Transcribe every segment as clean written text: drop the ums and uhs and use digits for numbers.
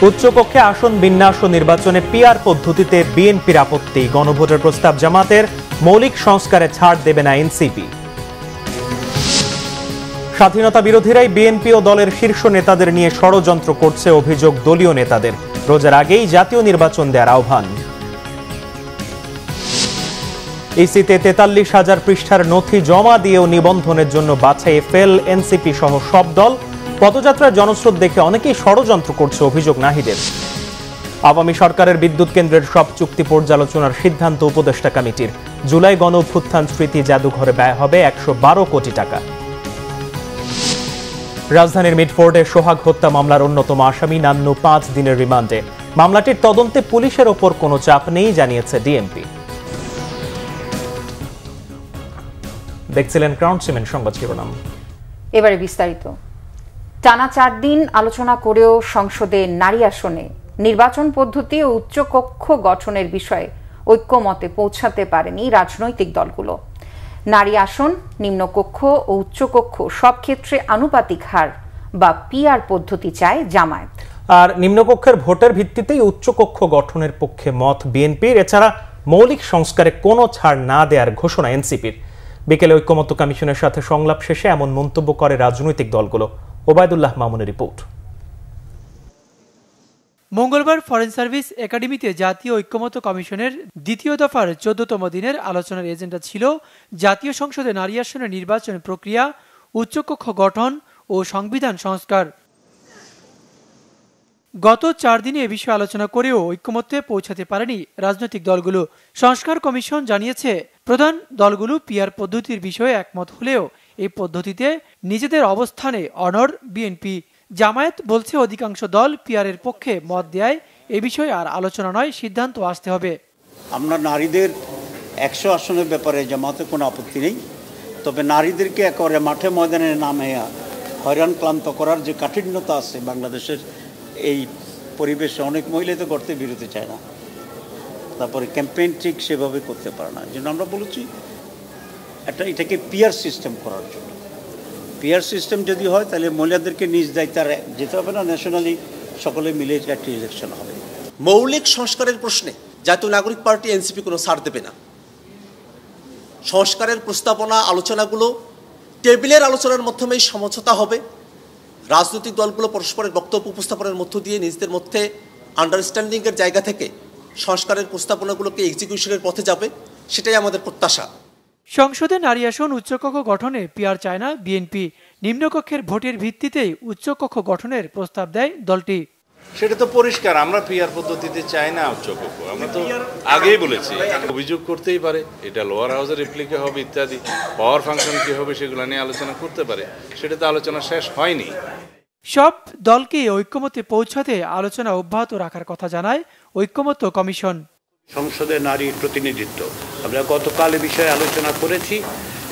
উচ্চকক্ষে আসন বিন্যাস ও নির্বাচনে পিআর পদ্ধতিতে বিএনপির আপত্তি। গণভোটের প্রস্তাব জামাতের, মৌলিক সংস্কারে ছাড় দেবে না এনসিপি। স্বাধীনতা বিরোধীরাই বিএনপি ও দলের শীর্ষ নেতাদের নিয়ে ষড়যন্ত্র করছে অভিযোগ দলীয় নেতাদের। রোজার আগেই জাতীয় নির্বাচন দেওয়ার আহ্বান। ইসিতে ৪৩,০০০ পৃষ্ঠার নথি জমা দিয়েও নিবন্ধনের জন্য বাছাইয়ে ফেল এনসিপি সহ সব দল। পদযাত্রার জনস্রোত দেখে অনেকেই ষড়যন্ত্র করছে অভিযোগ নাহিদের। আওয়ামী সরকারের বিদ্যুৎ কেন্দ্রের সব চুক্তি পর্যালোচনার সিদ্ধান্ত উপদেষ্টা কমিটির। জুলাই গণ অভ্যুত্থান স্মৃতি জাদুঘরে ব্যয় হবে ১১২ কোটি টাকা। রাজধানীর মিডফোর্ডে সোহাগ হত্যা মামলার অন্যতম আসামি নান্নু ৫ দিনের রিমান্ডে। মামলাটির তদন্তে পুলিশের ওপর কোনো চাপ নেই জানিয়েছে ডিএমপি। দেখছিলেন ক্রাউন সিমেন্ট সংবাদ শিরোনাম। এবারে বিস্তারিত। টানা ৪ দিন আলোচনা করেও সংসদে নারী আসনে নির্বাচন পদ্ধতি ও উচ্চকক্ষ গঠনের বিষয়ে ঐক্যমতে পৌঁছাতে পারেনি রাজনৈতিক দলগুলো। নারী আসন, নিম্নকক্ষ ও উচ্চকক্ষ সব ক্ষেত্রে আনুপাতিক হার বা পিআর পদ্ধতি চায় জামায়াত। আর নিম্নকক্ষের ভোটের ভিত্তিতেই উচ্চকক্ষ গঠনের পক্ষে মত বিএনপির। এছাড়া মৌলিক সংস্কারে কোনো ছাড় না দেওয়ার ঘোষণা এনসিপির। বিকেলে ঐক্যমত্য কমিশনের সাথে সংলাপ শেষে এমন মন্তব্য করে রাজনৈতিক দলগুলো। ওবায়দুল্লাহ মামুনের রিপোর্ট। মঙ্গলবার ফরেন সার্ভিস একাডেমিতে জাতীয় ঐক্যমত্য কমিশনের দ্বিতীয় দফার ১৪তম দিনের আলোচনার এজেন্ডা ছিল জাতীয় সংসদে নারী আসনের নির্বাচন প্রক্রিয়া, উচ্চকক্ষ গঠন ও সংবিধান সংস্কার। গত ৪ দিনে এ বিষয়ে আলোচনা করেও ঐক্যমত্যে পৌঁছাতে পারেনি রাজনৈতিক দলগুলো। সংস্কার কমিশন জানিয়েছে, প্রধান দলগুলো পিআর পদ্ধতির বিষয়ে একমত হলেও এই পদ্ধতিতে নিজেদের অবস্থানে অনড় বিএনপি। জামায়াত বলছে অধিকাংশ দল পিআরের পক্ষে মত দেয় এ বিষয়ে আর আলোচনা নয়, সিদ্ধান্ত আসতে হবে। আমরা নারীদের ১০০ আসনের ব্যাপারে জামাতে কোনো আপত্তি নেই, তবে নারীদেরকে একেবারে মাঠে ময়দানে নামে হয়রান ক্লান্ত করার যে কাঠিন্যতা আছে বাংলাদেশের এই পরিবেশে, অনেক মহিলা তো করতে বিরতি চায় না, তারপরে ক্যাম্পেইন ঠিক সেভাবে করতে পারে না। জন্য আমরা বলেছি এটাকে পিআর সিস্টেম করার জন্য। পিআর সিস্টেম যদি হয় তাহলে মহিলাদেরকে নিজ দায়িত্বে যেতে হবে না, ন্যাশনালি সকলে মিলে একটি ইলেকশন হবে। মৌলিক সংস্কারের প্রশ্নে জাতীয় নাগরিক পার্টি এনসিপি কোনো ছাড় দেবে না। সংস্কারের প্রস্তাবনা আলোচনাগুলো টেবিলের আলোচনার মাধ্যমেই সমঝোতা হবে। রাজনৈতিক দলগুলো পরস্পরের বক্তব্য উপস্থাপনের মধ্য দিয়ে নিজেদের মধ্যে আন্ডারস্ট্যান্ডিংয়ের জায়গা থেকে সংস্কারের প্রস্তাবনাগুলোকে এক্সিকিউশনের পথে যাবে, সেটাই আমাদের প্রত্যাশা। সংসদে নারী আসন উচ্চকক্ষ গঠনে পিআর চায় না বিএনপি। নিম্নকক্ষের ভোটের ভিত্তিতেই উচ্চকক্ষ গঠনের প্রস্তাব দেয় দলটি। সেটা তো পরিষ্কার, আমরা পিআর পদ্ধতিতে চাই না উচ্চকক্ষ। আমরা তো আগেই বলেছি, অভিযোগ করতেই পারে, এটা লোয়ার হাউসের রিপ্লিকে হবে ইত্যাদি, পাওয়ার ফাংশন কি হবে সেগুলো নিয়ে আলোচনা করতে পারে, সেটা তো আলোচনা শেষ হয়নি। সব দলকে ঐক্যমতে পৌঁছাতে আলোচনা অব্যাহত রাখার কথা জানায় ঐক্যমত্য কমিশন। সংসদে নারীর প্রতিনিধিত্ব আমরা গতকাল এ বিষয়ে আলোচনা করেছি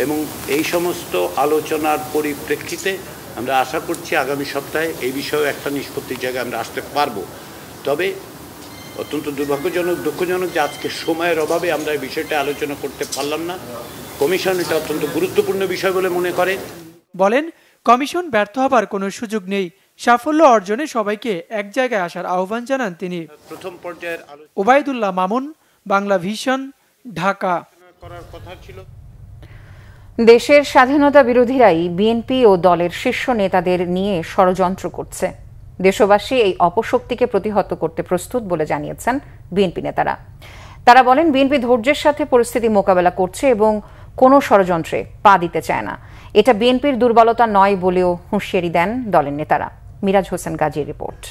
এবং এই সমস্ত আলোচনার পরিপ্রেক্ষিতে আমরা আশা করছি আগামী সপ্তাহে এই বিষয়ে একটা নিষ্পত্তির জায়গায় আমরা আসতে পারবো। তবে অত্যন্ত দুর্ভাগ্যজনক, দুঃখজনক যে আজকে সময়ের অভাবে আমরা এই বিষয়টা আলোচনা করতে পারলাম না। কমিশন এটা অত্যন্ত গুরুত্বপূর্ণ বিষয় বলে মনে করে। বলেন, কমিশন ব্যর্থ হবার কোনো সুযোগ নেই। সাফল্য অর্জনে সবাইকে এক জায়গায় আসার আহ্বান জানান তিনি। প্রথম পর্যায়ের ওবায়দুল্লাহ মামুন, বাংলা ভিশন, ঢাকা। দেশের স্বাধীনতা বিরোধীরাই বিএনপি ও দলের শীর্ষ নেতাদের নিয়ে ষড়যন্ত্র করছে। দেশবাসী এই অপশক্তিকে প্রতিহত করতে প্রস্তুত বলে জানিয়েছেন বিএনপি নেতারা। তারা বলেন, বিএনপি ধৈর্যের সাথে পরিস্থিতি মোকাবেলা করছে এবং কোনো ষড়যন্ত্রে পা দিতে চায় না। এটা বিএনপির দুর্বলতা নয় বলেও হুঁশিয়ারি দেন দলের নেতারা। মিরাজ হোসেন গাজীর রিপোর্ট।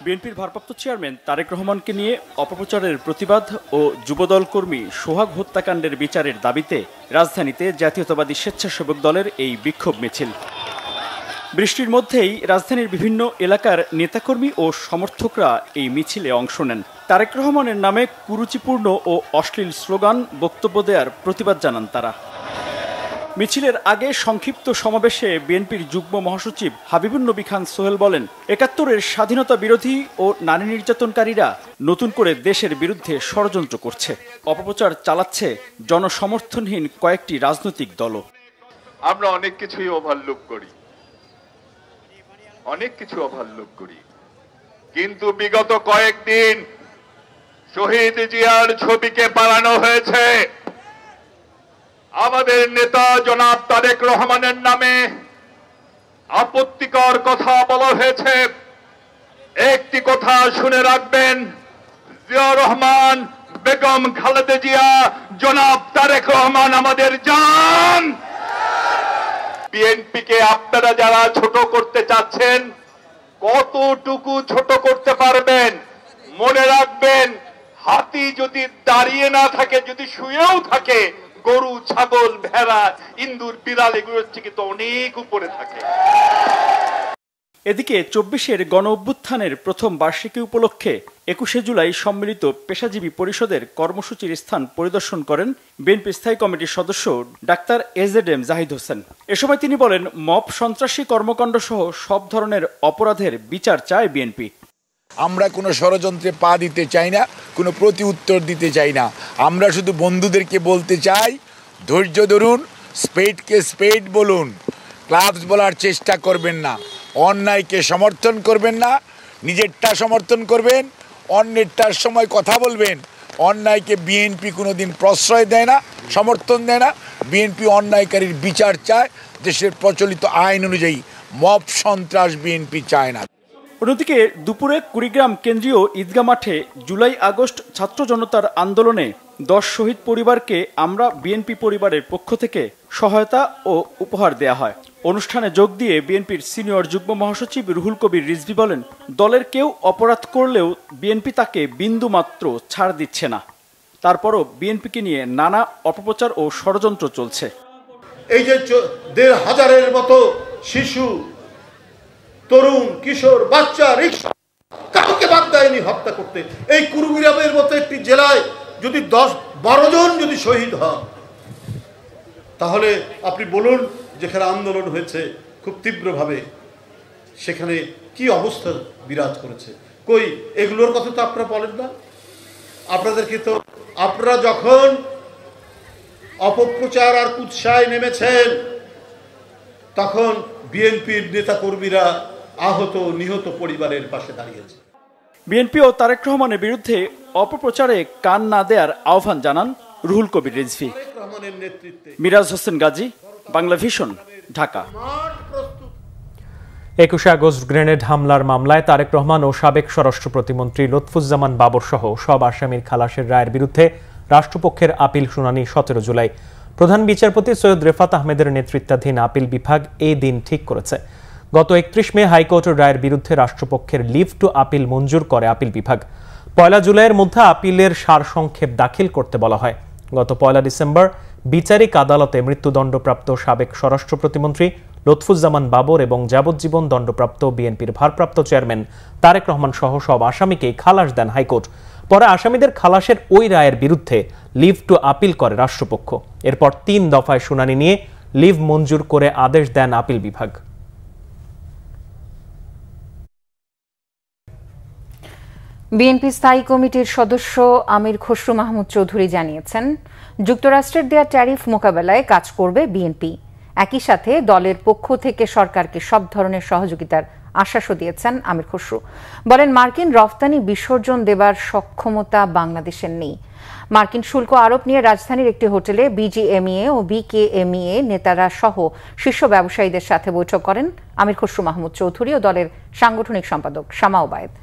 বিএনপির ভারপ্রাপ্ত চেয়ারম্যান তারেক রহমানকে নিয়ে অপপ্রচারের প্রতিবাদ ও যুবদল কর্মী সোহাগ হত্যাকাণ্ডের বিচারের দাবিতে রাজধানীতে জাতীয়তাবাদী স্বেচ্ছাসেবক দলের এই বিক্ষোভ মিছিল। বৃষ্টির মধ্যেই রাজধানীর বিভিন্ন এলাকার নেতাকর্মী ও সমর্থকরা এই মিছিলে অংশ নেন। তারেক রহমানের নামে কুরুচিপূর্ণ ও অশ্লীল স্লোগান, বক্তব্য দেওয়ার প্রতিবাদ জানান তারা। মিছিলের আগে সংক্ষিপ্ত সমাবেশে বিএনপির যুগ্ম মহাসচিব হাবিবুন নবী খান সোহেল বলেন, ৭১-এর স্বাধীনতা বিরোধী ও নারী নির্যাতনকারীরা নতুন করে দেশের বিরুদ্ধে ষড়যন্ত্র করছে, অপপ্রচার চালাচ্ছে জনসমর্থনহীন কয়েকটি রাজনৈতিক দলও। আমরা অনেক কিছুই ওভারলুক করি, অনেক কিছু ওভারলুক করি, কিন্তু বিগত কয়েকদিন শহীদ জিয়ার ছবিকে বাড়ানো হয়েছে। আমাদের নেতা জনাব তারেক রহমানের নামে আপত্তিকর কথা বলা হয়েছে। একটি কথা শুনে রাখবেন, জিয়া রহমান, বেগম খালেদা জিয়া, জনাব তারেক রহমান আমাদের জান। বিএনপিকে আপনারা যারা ছোট করতে চাচ্ছেন, কতটুকু ছোট করতে পারবেন? মনে রাখবেন, হাতি যদি দাঁড়িয়ে না থাকে, যদি শুয়েও থাকে, গরু, ছাগল, ভেড়া, ইন্দুর, বিড়াল এগুলোর থেকে তো অনেক উপরে থাকে। এদিকে ২৪-এর গণ অভ্যুত্থানের প্রথম বার্ষিকী উপলক্ষে ২১শে জুলাই সম্মিলিত পেশাজীবী পরিষদের কর্মসূচির স্থান পরিদর্শন করেন বিএনপি স্থায়ী কমিটির সদস্য ডাক্তার এজেডএম জাহিদ হোসেন। এ সময় তিনি বলেন, মব সন্ত্রাসী কর্মকাণ্ড সহ সব ধরনের অপরাধের বিচার চায় বিএনপি। আমরা কোনো ষড়যন্ত্রে পা দিতে চাই না, কোনো প্রতি উত্তর দিতে চাই না। আমরা শুধু বন্ধুদেরকে বলতে চাই, ধৈর্য ধরুন, স্পেডকে স্পেড বলুন, ক্লাবস বলার চেষ্টা করবেন না, অন্যায়কে সমর্থন করবেন না, নিজেরটা সমর্থন করবেন, অন্যেরটার সময় কথা বলবেন। অন্যায়কে বিএনপি কোনোদিন প্রশ্রয় দেয় না, সমর্থন দেয় না। বিএনপি অন্যায়কারীর বিচার চায়, দেশের প্রচলিত আইন অনুযায়ী। মব সন্ত্রাস বিএনপি চায় না। অন্যদিকে দুপুরে কুড়িগ্রাম কেন্দ্রীয় ঈদগাহ মাঠে জুলাই আগস্ট ছাত্র জনতার আন্দোলনে 10 শহীদ পরিবারকে আমরা বিএনপি পরিবারের পক্ষ থেকে সহায়তা ও উপহার দেয়া হয়। অনুষ্ঠানে যোগ দিয়ে বিএনপির সিনিয়র যুগ্ম মহাসচিব রুহুল কবির রিজভী বলেন, দলের কেউ অপরাধ করলেও বিএনপি তাকে বিন্দু মাত্র ছাড় দিচ্ছে না। তারপরও বিএনপিকে নিয়ে নানা অপপ্রচার ও ষড়যন্ত্র চলছে। এই যে ১,৫০০-এর মতো শিশু, তরুণ, কিশোর, বাচ্চা, রিকশা, কাউকে বাদ দেয়নি হত্যা করতে। এই কুড়িগ্রামের মতো একটি জেলায় যদি 10-12 জন যদি শহীদ হন, তাহলে আপনি বলুন, যেখানে আন্দোলন হয়েছে খুব তীব্রভাবে, সেখানে কি অবস্থা বিরাজ করেছে। কই এগুলোর কথা তো আপনারা বলেন না। আপনাদেরকে তো, আপনারা যখন অপপ্রচার আর কুৎসায় নেমেছেন, তখন বিএনপির নেতাকর্মীরা আহত নিহত পরিবারের পাশে দাঁড়িয়েছে। বিএনপি ও তারেক রহমানের বিরুদ্ধে অপপ্রচারে কান না দেওয়ার আহ্বান জানান রুহুল কবির রিজভী। মিরাজ হোসেন গাজী, বাংলা ভিশন, ঢাকা। ২১শে আগস্ট গ্রেনেড হামলার মামলায় তারেক রহমান ও সাবেক স্বরাষ্ট্র প্রতিমন্ত্রী লুৎফুজ্জামান বাবর সহ সব আসামির খালাসের রায়ের বিরুদ্ধে রাষ্ট্রপক্ষের আপিল শুনানি ১৭ জুলাই। প্রধান বিচারপতি সৈয়দ রেফাত আহমেদের নেতৃত্বাধীন আপিল বিভাগ এই দিন ঠিক করেছে। গত ৩১ মে হাইকোর্টের রায়ের বিরুদ্ধে রাষ্ট্রপক্ষের লিভ টু আপিল মঞ্জুর করে আপিল বিভাগ। ১ জুলাইয়ের মধ্যে আপিলের সারসংক্ষেপ দাখিল করতে বলা হয়। গত ১ ডিসেম্বর বিচারিক আদালতে মৃত্যুদণ্ডপ্রাপ্ত সাবেক স্বরাষ্ট্র প্রতিমন্ত্রী লুৎফুজ্জামান বাবর এবং যাবজ্জীবন দণ্ডপ্রাপ্ত বিএনপির ভারপ্রাপ্ত চেয়ারম্যান তারেক রহমান সহ সব আসামিকেই খালাস দেন হাইকোর্ট। পরে আসামিদের খালাসের ওই রায়ের বিরুদ্ধে লিভ টু আপিল করে রাষ্ট্রপক্ষ। এরপর ৩ দফায় শুনানি নিয়ে লিভ মঞ্জুর করে আদেশ দেন আপিল বিভাগ। বিএনপি স্থায়ী কমিটির সদস্য আমির খসরু মাহমুদ চৌধুরী জানিয়েছেন, যুক্তরাষ্ট্রের দেয়া ট্যারিফ মোকাবেলায় কাজ করবে বিএনপি। একই সাথে দলের পক্ষ থেকে সরকারকে সব ধরনের সহযোগিতার আশ্বাসও দিয়েছেন আমির খসরু। বলেন, মার্কিন রফতানি বিসর্জন দেবার সক্ষমতা বাংলাদেশের নেই। মার্কিন শুল্ক আরোপ নিয়ে রাজধানীর একটি হোটেলে বিজিএমইএ ও বিকেএমইএ নেতারা সহ শীর্ষ ব্যবসায়ীদের সাথে বৈঠক করেন আমির খসরু মাহমুদ চৌধুরী ও দলের সাংগঠনিক সম্পাদক শামা ওবায়েদ।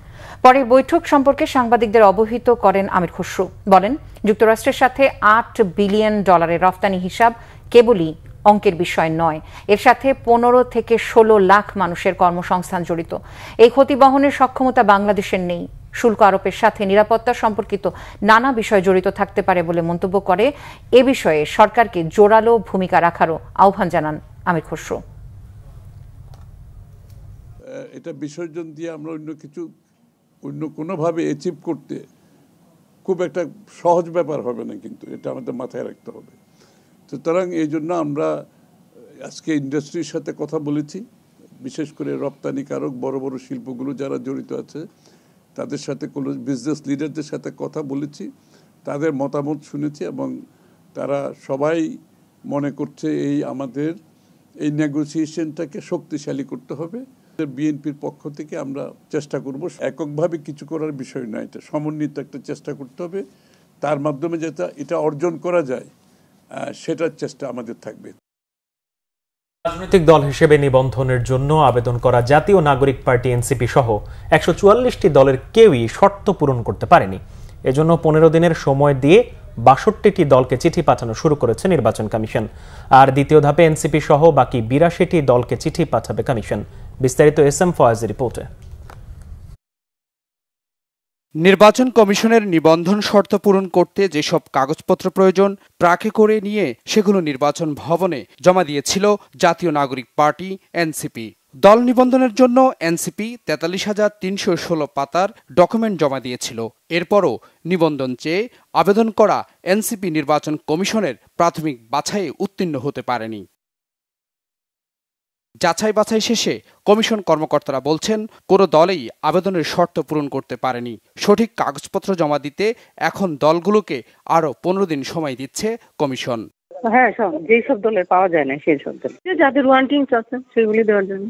পরে বৈঠক সম্পর্কে সাংবাদিকদের অবহিত করেন আমির খসরু। বলেন, যুক্তরাষ্ট্রের সাথে $8 বিলিয়ন রফতানি হিসাব কেবলই অঙ্কের বিষয় নয়, এর সাথে 15 থেকে 16 লাখ মানুষের কর্মসংস্থান জড়িত। এই ক্ষতি বহনের সক্ষমতা বাংলাদেশের নেই। শুল্ক আরোপের সাথে নিরাপত্তা সম্পর্কিত নানা বিষয় জড়িত থাকতে পারে বলে মন্তব্য করে এ বিষয়ে সরকারকে জোরালো ভূমিকা রাখারও আহ্বান জানান আমির খসরু। এটা বিসর্জন দিয়ে আমরা অন্য কোনোভাবে অ্যাচিভ করতে খুব একটা সহজ ব্যাপার হবে না, কিন্তু এটা আমাদের মাথায় রাখতে হবে। সুতরাং এই জন্য আমরা আজকে ইন্ডাস্ট্রির সাথে কথা বলেছি, বিশেষ করে রপ্তানিকারক বড় বড় শিল্পগুলো যারা জড়িত আছে তাদের সাথে কোনো বিজনেস লিডারদের সাথে কথা বলেছি, তাদের মতামত শুনেছি এবং তারা সবাই মনে করছে আমাদের এই নেগোসিয়েশনটাকে শক্তিশালী করতে হবে। বিএনপির পক্ষ থেকে আমরা চেষ্টা করব, এককভাবে কিছু করার বিষয় নয়, এটা সমন্বিত একটা চেষ্টা করতে হবে, তার মাধ্যমে যেটা এটা অর্জন করা যায় সেটার চেষ্টা আমাদের থাকবে। রাজনৈতিক দল হিসেবে নিবন্ধনের জন্য আবেদন করা জাতীয় নাগরিক পার্টি এনসিপি সহ ১৪৪টি দলের কেউই শর্ত পূরণ করতে পারেনি। এজন্য ১৫ দিনের সময় দিয়ে ৬২টি দলকে চিঠি পাঠানো শুরু করেছে নির্বাচন কমিশন। আর দ্বিতীয় ধাপে এনসিপি সহ বাকি ৮২টি দলকে চিঠি পাঠাবে কমিশন। বিস্তারিত এসএম ফয়েজের রিপোর্টে। নির্বাচন কমিশনের নিবন্ধন শর্ত পূরণ করতে যেসব কাগজপত্র প্রয়োজন ট্রাকে করে নিয়ে সেগুলো নির্বাচন ভবনে জমা দিয়েছিল জাতীয় নাগরিক পার্টি এনসিপি। দল নিবন্ধনের জন্য এনসিপি ৪৩,৩১৬ পাতার ডকুমেন্ট জমা দিয়েছিল। এরপরও নিবন্ধন চেয়ে আবেদন করা এনসিপি নির্বাচন কমিশনের প্রাথমিক বাছাইয়ে উত্তীর্ণ হতে পারেনি। যাচাই বাছাই শেষে কমিশন কর্মকর্তারা বলছেন, কোনো দলেই আবেদনের শর্ত পূরণ করতে পারেনি। সঠিক কাগজপত্র জমা দিতে এখন দলগুলোকে আরও ১৫ দিন সময় দিচ্ছে কমিশন। হ্যাঁ, যেসব দলের পাওয়া যায় না সেই সব দল যাদের ওয়ান্টিংস আছে সেগুলি দেওয়ার জন্য।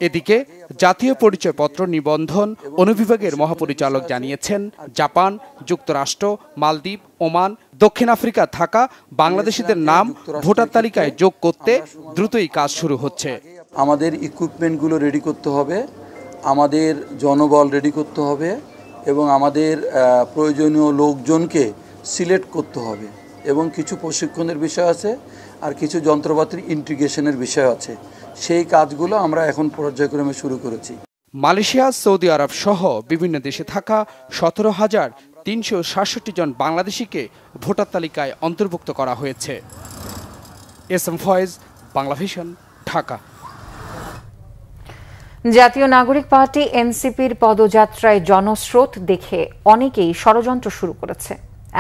এদিকে জাতীয় পরিচয়পত্র নিবন্ধন অনুবিভাগের মহাপরিচালক জানিয়েছেন, জাপান, যুক্তরাষ্ট্র, মালদ্বীপ, ওমান, দক্ষিণ আফ্রিকা থাকা বাংলাদেশিদের নাম ভোটার তালিকায় যোগ করতে দ্রুতই কাজ শুরু হচ্ছে। আমাদের ইকুইপমেন্টগুলো রেডি করতে হবে, আমাদের জনবল রেডি করতে হবে এবং আমাদের প্রয়োজনীয় লোকজনকে সিলেক্ট করতে হবে এবং কিছু প্রশিক্ষণের বিষয় আছে আর কিছু যন্ত্রপাতির ইন্টিগ্রেশনের বিষয় আছে। সেই কাজগুলো আমরা এখন পর্যায়ক্রমে শুরু করেছি। মালয়েশিয়া, সৌদি আরব সহ বিভিন্ন দেশে থাকা ১৭,৩৬৭ জন বাংলাদেশিকে ভোটার তালিকায় অন্তর্ভুক্ত করা হয়েছে। SM Faiz, Bangla vision, Dhaka. জাতীয় নাগরিক পার্টি এনসিপির পদযাত্রায় জনস্রোত দেখে অনেকেই ষড়যন্ত্র শুরু করেছে,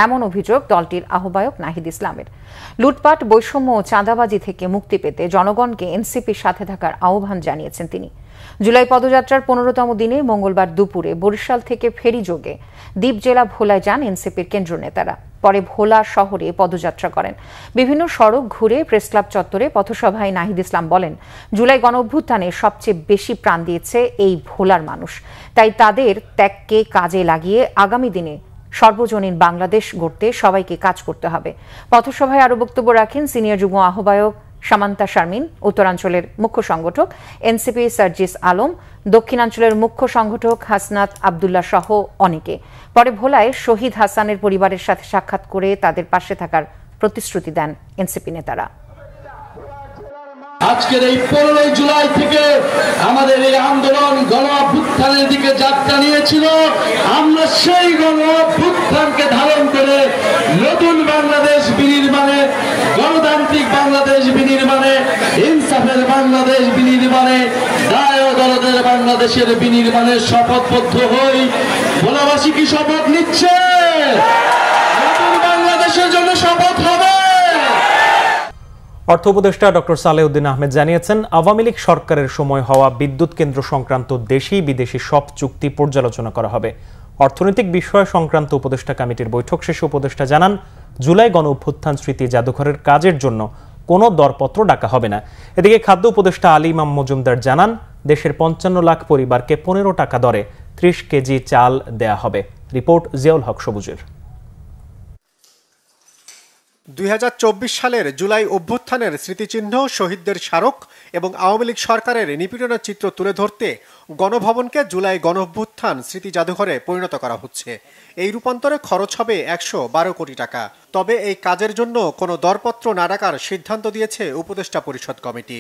এমন অভিযোগ দলটির আহ্বায়ক নাহিদ ইসলামের। লুটপাট, বৈষম্য ও চাঁদাবাজি থেকে মুক্তি পেতে জনগণকে এনসিপির সাথে থাকার আহ্বান জানিয়েছেন তিনি। জুলাই পদযাত্রার ১৫তম দিনে মঙ্গলবার দুপুরে বরিশাল থেকে ফেরি যোগে দ্বীপ জেলা ভোলায় যান এনসিপির কেন্দ্র নেতারা। পরে ভোলা শহরে পদযাত্রা করেন। বিভিন্ন সড়ক ঘুরে প্রেসক্লাব চত্বরে পথসভায় নাহিদ ইসলাম বলেন, জুলাই গণঅভ্যুত্থানে সবচেয়ে বেশি প্রাণ দিয়েছে এই ভোলার মানুষ, তাই তাদের ত্যাগকে কাজে লাগিয়ে আগামী দিনে সর্বজনীন বাংলাদেশ গড়তে সবাইকে কাজ করতে হবে। পথসভায় আরো বক্তব্য রাখেন সিনিয়র যুগ্ম আহ্বায়ক সামান্তা শারমিন, উত্তরাঞ্চলের মুখ্য সংগঠক এনসিপি সার্জিস আলম, দক্ষিণাঞ্চলের মুখ্য সংগঠক হাসনাত আবদুল্লাহ সহ অনেকে। পরে ভোলায় শহীদ হাসানের পরিবারের সাথে সাক্ষাৎ করে তাদের পাশে থাকার প্রতিশ্রুতি দেন এনসিপি নেতারা। আজকের এই ১৫ জুলাই থেকে আমাদের এই আন্দোলন গণ-অভ্যুত্থানের দিকে যাত্রা নিয়েছিল। আমরা সেই গণ-অভ্যুত্থানকে ধারণ করে নতুন বাংলাদেশ বিনির্মাণে, গণতান্ত্রিক বাংলাদেশ বিনির্মাণে, ইনসাফের বাংলাদেশ বিনির্মাণে, দায় ও দরদের বাংলাদেশের বিনির্মাণে শপথবদ্ধ হই। ভোলাবাসী কি শপথ নিচ্ছে? নতুন বাংলাদেশের জন্য শপথ হবে। অর্থ উপদেষ্টা ডক্টর সালেউদ্দিন আহমেদ জানিয়েছেন, আওয়ামী লীগ সরকারের সময় হওয়া বিদ্যুৎ কেন্দ্র সংক্রান্ত দেশি বিদেশি সব চুক্তি পর্যালোচনা করা হবে। অর্থনৈতিক বিষয় সংক্রান্ত উপদেষ্টা কমিটির বৈঠক শেষে উপদেষ্টা জানান, জুলাই গণ-অভ্যুত্থান স্মৃতি জাদুঘরের কাজের জন্য কোনো দরপত্র ডাকা হবে না। এদিকে খাদ্য উপদেষ্টা আলী ইমাম মজুমদার জানান, দেশের ৫৫ লাখ পরিবারকে ১৫ টাকা দরে ৩০ কেজি চাল দেয়া হবে। রিপোর্ট জিয়াউল হক সবুজের। ২০২৪ সালের জুলাই অভ্যুত্থানের স্মৃতিচিহ্ন, শহীদদের স্মারক এবং আওয়ামী লীগ সরকারের নিপীড়নের চিত্র তুলে ধরতে গণভবনকে জুলাই গণঅভ্যুত্থান স্মৃতি জাদুঘরে পরিণত করা হচ্ছে। এই রূপান্তরে খরচ হবে ১১২ কোটি টাকা। তবে এই কাজের জন্য কোনো দরপত্র না ডাকার সিদ্ধান্ত দিয়েছে উপদেষ্টা পরিষদ কমিটি।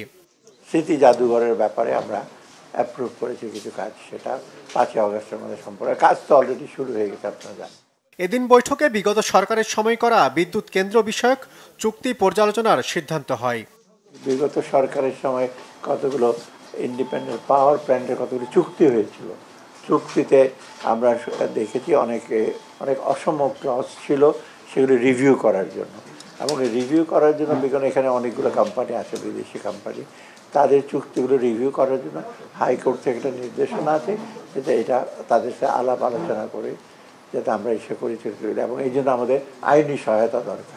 স্মৃতি জাদুঘরের ব্যাপারে আমরা অ্যাপ্রুভ করেছি কিছু কাজ, সেটা ৫ই আগস্টের মধ্যে সম্পূর্ণ। কাজ তো অলরেডি শুরু হয়ে গেছে, আপনারা জানেন। এদিন বৈঠকে বিগত সরকারের সময় করা বিদ্যুৎ কেন্দ্র বিষয়ক চুক্তি পর্যালোচনার সিদ্ধান্ত হয়। বিগত সরকারের সময় কতগুলো ইন্ডিপেন্ডেন্ট পাওয়ার প্ল্যান্টের কতগুলো চুক্তি হয়েছিল। চুক্তিতে আমরা দেখেছি অনেক অসম ক্লজ ছিল, সেগুলো রিভিউ করার জন্য। এবং রিভিউ করার জন্য বিগত এখানে অনেকগুলো কোম্পানি আছে, বিদেশি কোম্পানি, তাদের চুক্তিগুলো রিভিউ করার জন্য হাইকোর্ট থেকে একটা নির্দেশনা আছে, যাতে এটা তাদের সাথে আলাপ আলোচনা করে যাতে আমরা এসে করি, এবং এই জন্য আমাদের আইনি সহায়তা দরকার।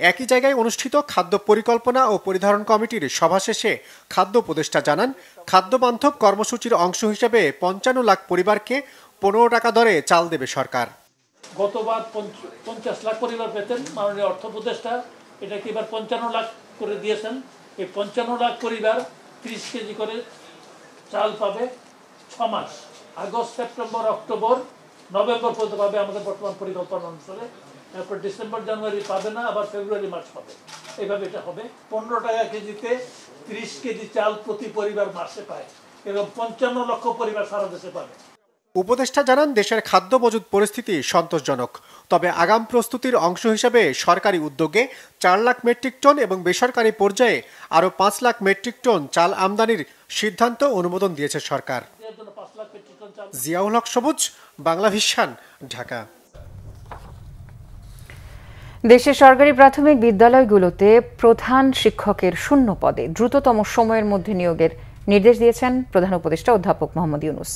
একই জায়গায় অনুষ্ঠিত খাদ্য পরিকল্পনা ও পরিধারণ কমিটির সভা শেষে খাদ্য উপদেষ্টা জানান, খাদ্য বান্ধব কর্মসূচির অংশ হিসেবে ৫৫ লাখ পরিবারকে ১৫ টাকা দরে চাল দেবে সরকার। গতবার ৫০ লাখ পরিবার পেতেন, মাননীয় অর্থ উপদেষ্টা এটাকে এবার ৫৫ লাখ করে দিয়েছেন। এই ৫৫ লাখ পরিবার ৩০ কেজি করে চাল পাবে ৬ মাস, আগস্ট, সেপ্টেম্বর, অক্টোবর, নভেম্বর পর্যন্ত পাবে আমাদের বর্তমান পরিকল্পনা অনুসারে। তারপর ডিসেম্বর, জানুয়ারি পাবে না, আবার ফেব্রুয়ারি, মার্চ পাবে। এইভাবে এটা হবে। ১৫ টাকা কেজিতে ৩০ কেজি চাল প্রতি পরিবার মাসে পায় এবং ৫৫ লক্ষ পরিবার সারা দেশে পাবে। উপদেষ্টা জানান, দেশের খাদ্য মজুদ পরিস্থিতি সন্তোষজনক, তবে আগাম প্রস্তুতির অংশ হিসেবে সরকারি উদ্যোগে ৪ লাখ মেট্রিক টন এবং বেসরকারি পর্যায়ে আরও ৫ লাখ মেট্রিক টন চাল আমদানির সিদ্ধান্ত অনুমোদন দিয়েছে সরকার। জিয়াউল হক সবুজ, বাংলা ভিশন, ঢাকা। দেশের সরকারি প্রাথমিক বিদ্যালয়গুলোতে প্রধান শিক্ষকের শূন্য পদে দ্রুততম সময়ের মধ্যে নিয়োগের নির্দেশ দিয়েছেন প্রধান উপদেষ্টা অধ্যাপক মোহাম্মদ ইউনূস।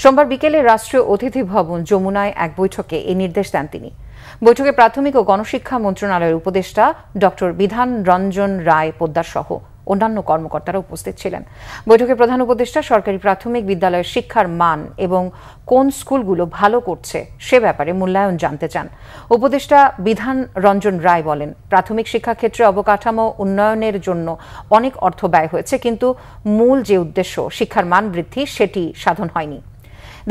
সোমবার বিকেলে রাষ্ট্রীয় অতিথি ভবন যমুনায় এক বৈঠকে এই নির্দেশ দেন তিনি। বৈঠকে প্রাথমিক ও গণশিক্ষা মন্ত্রণালয়ের উপদেষ্টা ডক্টর বিধান রঞ্জন রায় পোদ্দার সহ অন্যান্য কর্মকর্তারা উপস্থিত ছিলেন। বৈঠকে প্রধান উপদেষ্টা সরকারি প্রাথমিক বিদ্যালয়ের শিক্ষার মান এবং কোন স্কুলগুলো ভালো করছে সে ব্যাপারে মূল্যায়ন জানতে চান। উপদেষ্টা বিধান রঞ্জন রায় বলেন, প্রাথমিক শিক্ষাক্ষেত্রে অবকাঠামো উন্নয়নের জন্য অনেক অর্থ ব্যয় হয়েছে, কিন্তু মূল যে উদ্দেশ্য শিক্ষার মান বৃদ্ধি সেটি সাধন হয়নি।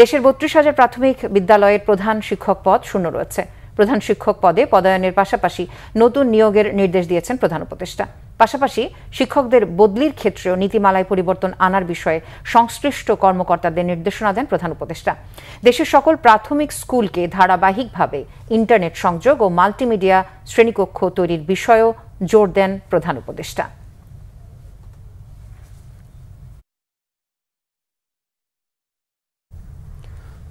দেশের ৩২,০০০ প্রাথমিক বিদ্যালয়ের প্রধান শিক্ষক পদ শূন্য রয়েছে। প্রধান শিক্ষক পদে পদায়নের পাশাপাশি নতুন নিয়োগের নির্দেশ দিয়েছেন প্রধান উপদেষ্টা। পাশাপাশি শিক্ষকদের বদলির ক্ষেত্রেও নীতিমালায় পরিবর্তন আনার বিষয়ে সংশ্লিষ্ট কর্মকর্তাদের নির্দেশনা দেন প্রধান উপদেষ্টা। দেশের সকল প্রাথমিক স্কুলকে ধারাবাহিকভাবে ইন্টারনেট সংযোগ ও মাল্টিমিডিয়া শ্রেণীকক্ষ তৈরির বিষয়েও জোর দেন প্রধান উপদেষ্টা।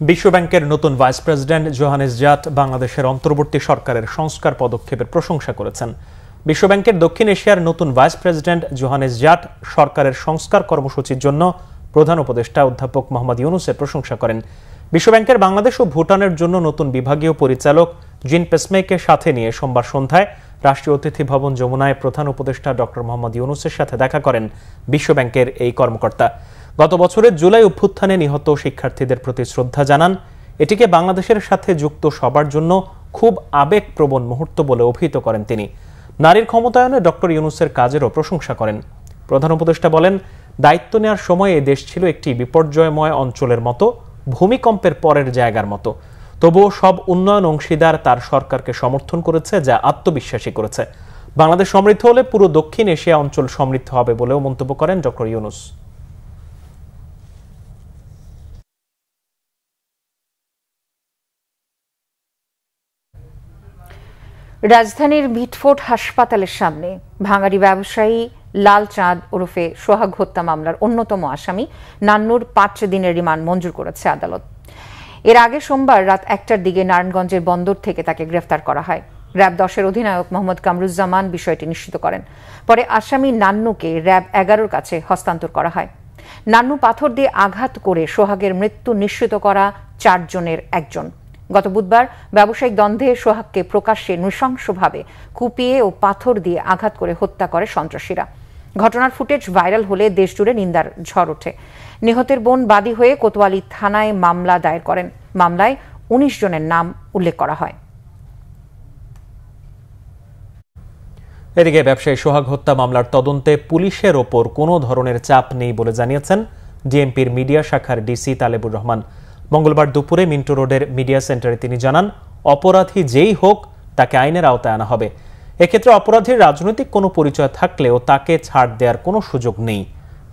বিশ্বব্যাংকের নতুন ভাইস প্রেসিডেন্ট জোহানেস জাট বাংলাদেশের অন্তর্বর্তী সরকারের সংস্কার পদক্ষেপের প্রশংসা করেছেন। বিশ্বব্যাংকের দক্ষিণ এশিয়ার নতুন ভাইস প্রেসিডেন্ট জোহানেস জাট সরকারের সংস্কার কর্মসূচির জন্য প্রধান উপদেষ্টা অধ্যাপক মোহাম্মদ ইউনূসের প্রশংসা করেন। বিশ্বব্যাংকের বাংলাদেশ ও ভুটানের জন্য নতুন বিভাগীয় পরিচালক জিন পেসমেকে সাথে নিয়ে সোমবার সন্ধ্যায় রাষ্ট্রীয় অতিথি ভবন যমুনায় প্রধান উপদেষ্টা ডক্টর মোহাম্মদ ইউনূসের সাথে দেখা করেন বিশ্বব্যাংকের এই কর্মকর্তা। গত বছরের জুলাই অভ্যুত্থানে নিহত শিক্ষার্থীদের প্রতি শ্রদ্ধা জানান। এটিকে বাংলাদেশের সাথে যুক্ত সবার জন্য খুব আবেগপ্রবণ মুহূর্ত বলে অভিহিত করেন তিনি। নারীর ক্ষমতায়নে ডক্টর ইউনূসের কাজেরও প্রশংসা করেন। প্রধান উপদেষ্টা বলেন, দায়িত্ব নেওয়ার সময় এই দেশ ছিল একটি বিপর্যয়ময় অঞ্চলের মতো, ভূমিকম্পের পরের জায়গার মতো। তবুও সব উন্নয়ন অংশীদার তার সরকারকে সমর্থন করেছে, যা আত্মবিশ্বাসী করেছে। বাংলাদেশ সমৃদ্ধ হলে পুরো দক্ষিণ এশিয়া অঞ্চল সমৃদ্ধ হবে বলেও মন্তব্য করেন ডক্টর ইউনূস। রাজধানীর মিটফোর্ড হাসপাতালের সামনে ভাঙাড়ি ব্যবসায়ী লাল চাঁদ ওরফে সোহাগ হত্যা মামলার অন্যতম আসামি নান্নুর ৫ দিনের রিমান্ড মঞ্জুর করেছে আদালত। এর আগে সোমবার রাত ১টার দিকে নারায়ণগঞ্জের বন্দর থেকে তাকে গ্রেফতার করা হয়। র্যাব ১০-এর অধিনায়ক মোহাম্মদ কামরুজ্জামান বিষয়টি নিশ্চিত করেন। পরে আসামি নান্নুকে র্যাব ১১-র কাছে হস্তান্তর করা হয়। নান্নু পাথর দিয়ে আঘাত করে সোহাগের মৃত্যু নিশ্চিত করা ৪ জনের একজন। গত বুধবার ব্যবসায়িক দ্বন্দ্বে সোহাগকে প্রকাশ্যে নৃশংসভাবে কুপিয়ে ও পাথর দিয়ে আঘাত করে হত্যা করে সন্ত্রাসীরা। ঘটনার ফুটেজ ভাইরাল হলে দেশজুড়ে নিন্দার ঝড় ওঠে। নিহতের বোন বাদী হয়ে কোতোয়ালি থানায় মামলা দায়ের করেন। মামলায় ১৯ জনের নাম উল্লেখ করা হয়। এদিকে ব্যবসায়ী সোহাগ হত্যা মামলার তদন্তে পুলিশের ওপর কোনো ধরনের চাপ নেই বলে জানিয়েছেন ডিএমপির মিডিয়া শাখার ডিসি তালেবুর রহমান। মঙ্গলবার দুপুরে মিন্টো রোডের মিডিয়া সেন্টারে তিনি জানান, অপরাধী যেই হোক তাকে আইনের আওতায় আনা হবে। এক্ষেত্রে অপরাধীর রাজনৈতিক কোনো পরিচয় থাকলেও তাকে ছাড় দেওয়ার কোনো সুযোগ নেই।